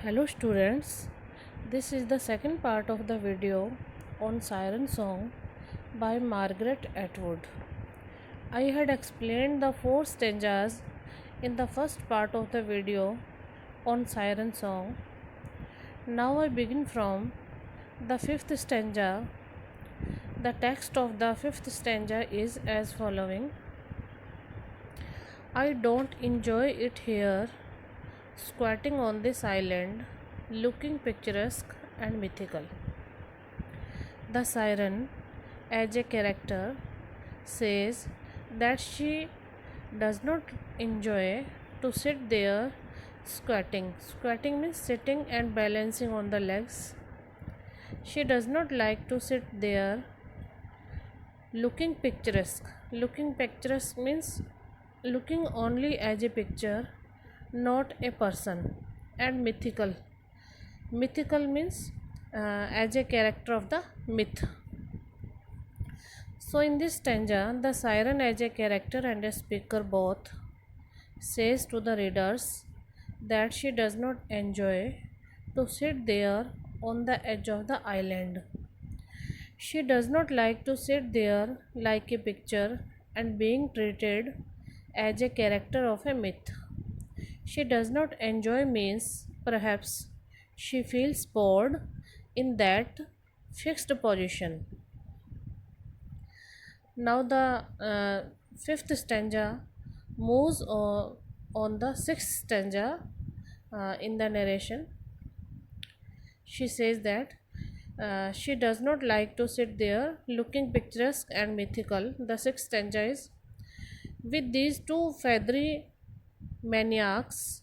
Hello students, this is the second part of the video on Siren Song by Margaret Atwood. I had explained the four stanzas in the first part of the video on Siren Song. Now I begin from the fifth stanza. The text of the fifth stanza is as following. I don't enjoy it here, squatting on this island, looking picturesque and mythical. The siren, as a character, says that she does not enjoy to sit there squatting. Squatting means sitting and balancing on the legs. She does not like to sit there looking picturesque. Looking picturesque means looking only as a picture, not a person. And mythical. Mythical means as a character of the myth. So in this stanza, the siren as a character and a speaker both says to the readers that she does not enjoy to sit there on the edge of the island. She does not like to sit there like a picture and being treated as a character of a myth. She does not enjoy means perhaps she feels bored in that fixed position. Now the fifth stanza moves on the sixth stanza in the narration. She says that she does not like to sit there looking picturesque and mythical. The sixth stanza is with these two feathery maniacs.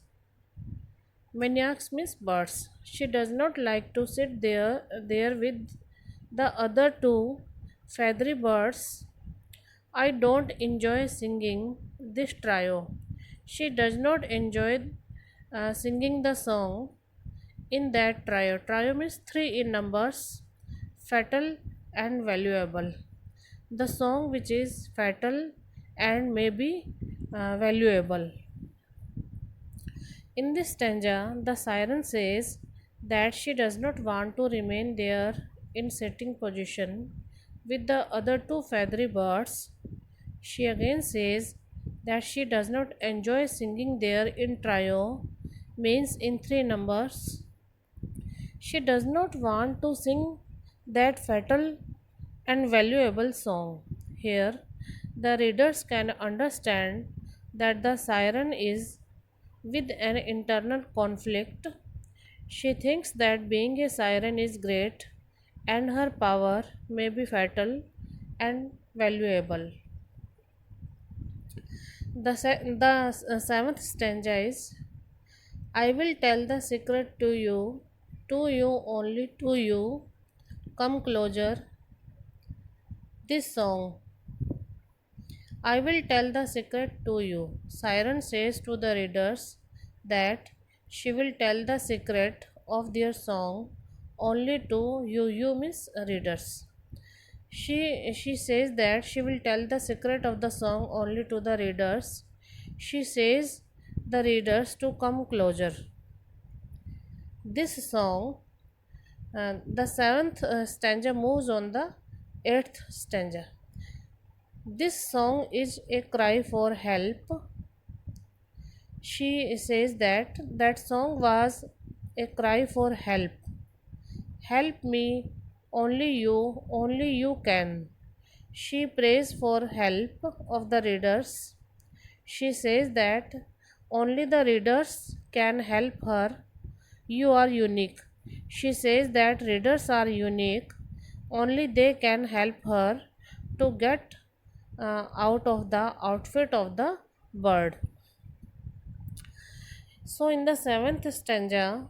Maniacs means birds. She does not like to sit there with the other two feathery birds. I don't enjoy singing this trio. She does not enjoy singing the song in that trio. Trio means three in numbers, fatal and valuable. The song which is fatal and maybe valuable. In this stanza, the siren says that she does not want to remain there in sitting position with the other two feathery birds. She again says that she does not enjoy singing there in trio, means in three numbers. She does not want to sing that fatal and valuable song. Here, the readers can understand that the siren is with an internal conflict. She thinks that being a siren is great and her power may be fatal and valuable. The seventh stanza is I will tell the secret to you, only to you. Come closer. This song. I will tell the secret to you. Siren says to the readers that she will tell the secret of their song only to you. You means readers. She says that she will tell the secret of the song only to the readers. She says the readers to come closer. This song, the seventh stanza moves on the eighth stanza. This song is a cry for help. She says that that song was a cry for help. Help me, only you can. She prays for help of the readers. She says that only the readers can help her. You are unique. She says that readers are unique. Only they can help her to get out of the outfit of the bird. So, in the seventh stanza,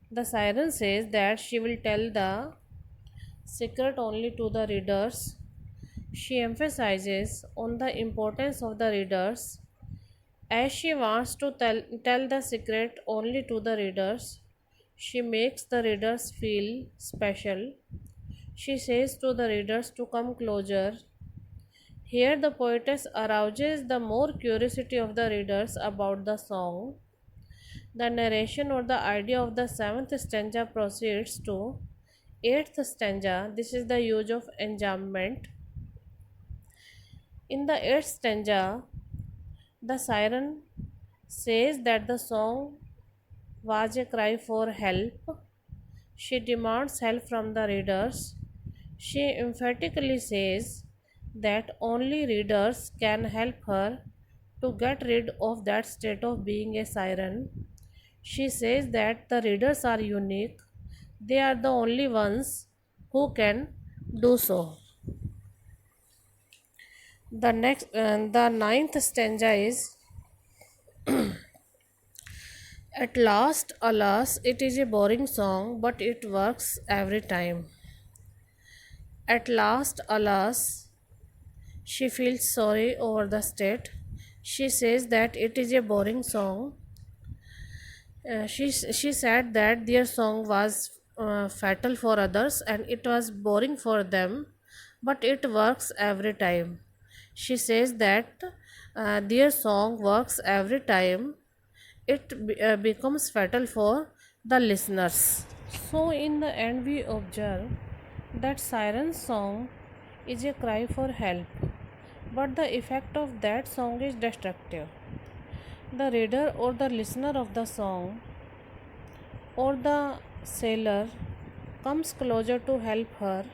the siren says that she will tell the secret only to the readers. She emphasizes on the importance of the readers. As she wants to tell the secret only to the readers, she makes the readers feel special. She says to the readers to come closer. Here, the poetess arouses the more curiosity of the readers about the song. The narration or the idea of the seventh stanza proceeds to eighth stanza. This is the use of enjambment. In the eighth stanza, the siren says that the song was a cry for help. She demands help from the readers. She emphatically says that only readers can help her to get rid of that state of being a siren. She says that the readers are unique, they are the only ones who can do so. The ninth stanza is, at last, alas, it is a boring song, but it works every time. At last, alas, she feels sorry over the state. She says that it is a boring song. She said that their song was fatal for others and it was boring for them, but it works every time. She says that their song works every time. It becomes fatal for the listeners. So, in the end, we observe that siren's song is a cry for help, but the effect of that song is destructive. The reader or the listener of the song or the sailor comes closer to help her.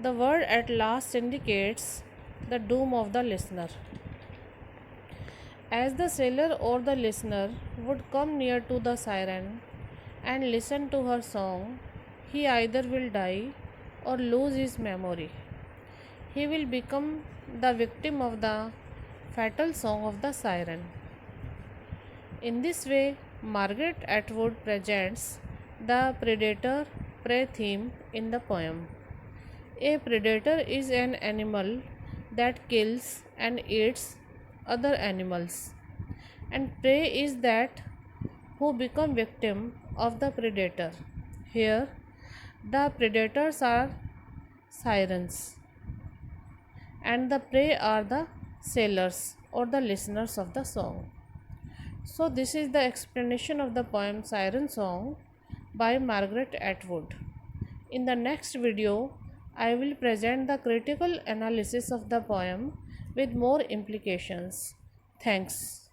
The word at last indicates the doom of the listener. As the sailor or the listener would come near to the siren and listen to her song, he either will die or lose his memory. He will become the victim of the fatal song of the siren. In this way, Margaret Atwood presents the predator prey theme in the poem. A predator is an animal that kills and eats other animals, and prey is that who become victim of the predator. Here, the predators are sirens, and the prey are the sailors or the listeners of the song. So, this is the explanation of the poem Siren Song by Margaret Atwood. In the next video, I will present the critical analysis of the poem with more implications. Thanks.